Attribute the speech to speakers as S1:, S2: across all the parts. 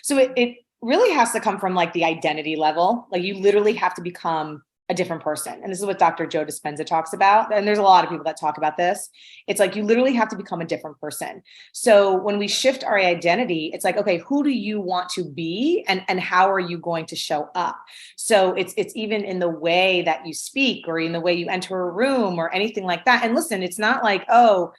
S1: So it really has to come from like the identity level. Like you literally have to become a different person. And this is what Dr. Joe Dispenza talks about. And there's a lot of people that talk about this. It's like you literally have to become a different person. So when we shift our identity, it's like, okay, who do you want to be and how are you going to show up? So it's even in the way that you speak or in the way you enter a room or anything like that. And listen, it's not like, oh,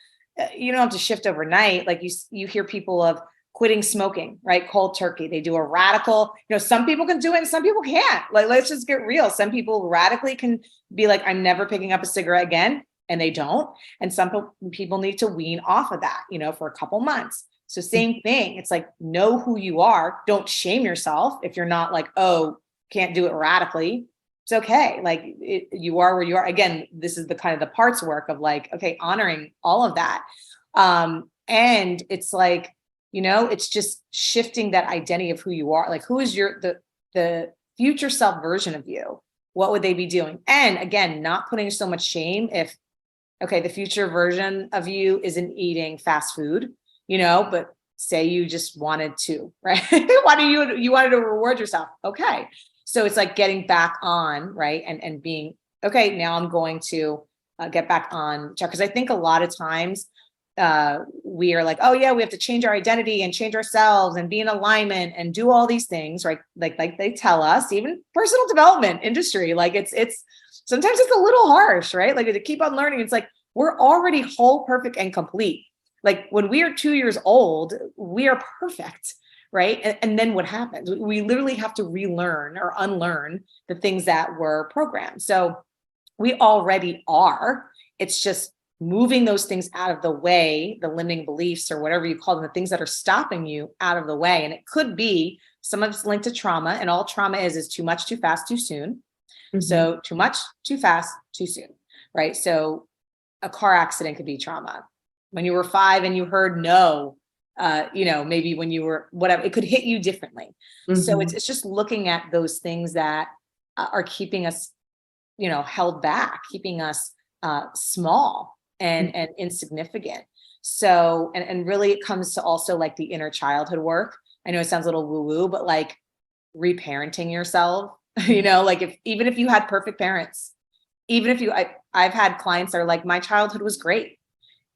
S1: you don't have to shift overnight. Like you hear people of quitting smoking, right? Cold turkey. They do a radical, some people can do it and some people can't. Like, let's just get real. Some people radically can be like, I'm never picking up a cigarette again. And they don't. And some people need to wean off of that, for a couple months. So same thing. It's like, know who you are. Don't shame yourself if you're not like, oh, can't do it radically. It's okay. Like you are where you are. Again, this is the kind of the parts work of like, okay, honoring all of that. And it's like, it's just shifting that identity of who you are. Like, who is the future self version of you? What would they be doing? And again, not putting so much shame if, okay, the future version of you isn't eating fast food, but say you just wanted to, right? Why do you wanted to reward yourself? Okay. So it's like getting back on, right? And being, okay, now I'm going to get back on track. Because I think a lot of times, we are like, oh yeah, we have to change our identity and change ourselves and be in alignment and do all these things, right? Like they tell us, even personal development industry, like it's sometimes it's a little harsh, right? Like to keep on learning, it's like we're already whole, perfect, and complete. Like when we are 2 years old, we are perfect, right? And then what happens? We literally have to relearn or unlearn the things that were programmed. So we already are. It's just moving those things out of the way, the limiting beliefs or whatever you call them, the things that are stopping you out of the way. And it could be some of it's linked to trauma, and all trauma is too much, too fast, too soon. Mm-hmm. So too much, too fast, too soon, right? So a car accident could be trauma. When you were 5 and you heard no, maybe when you were whatever, it could hit you differently. Mm-hmm. So it's just looking at those things that are keeping us, held back, keeping us small and insignificant. So, and really it comes to also like the inner childhood work. I know it sounds a little woo-woo, but like reparenting yourself, like even if you had perfect parents, even if I've had clients that are like, my childhood was great.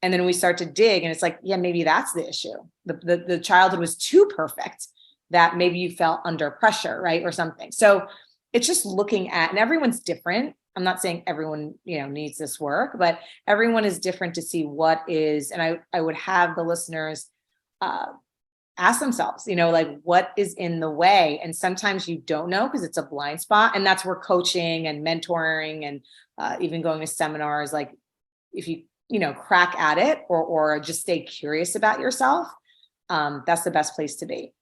S1: And then we start to dig and it's like, yeah, maybe that's the issue. The childhood was too perfect that maybe you felt under pressure, right? Or something. So it's just looking at, and everyone's different. I'm not saying everyone, needs this work, but everyone is different to see what is, and I would have the listeners ask themselves, like what is in the way? And sometimes you don't know because it's a blind spot. And that's where coaching and mentoring and even going to seminars, like if you, crack at it or just stay curious about yourself, that's the best place to be.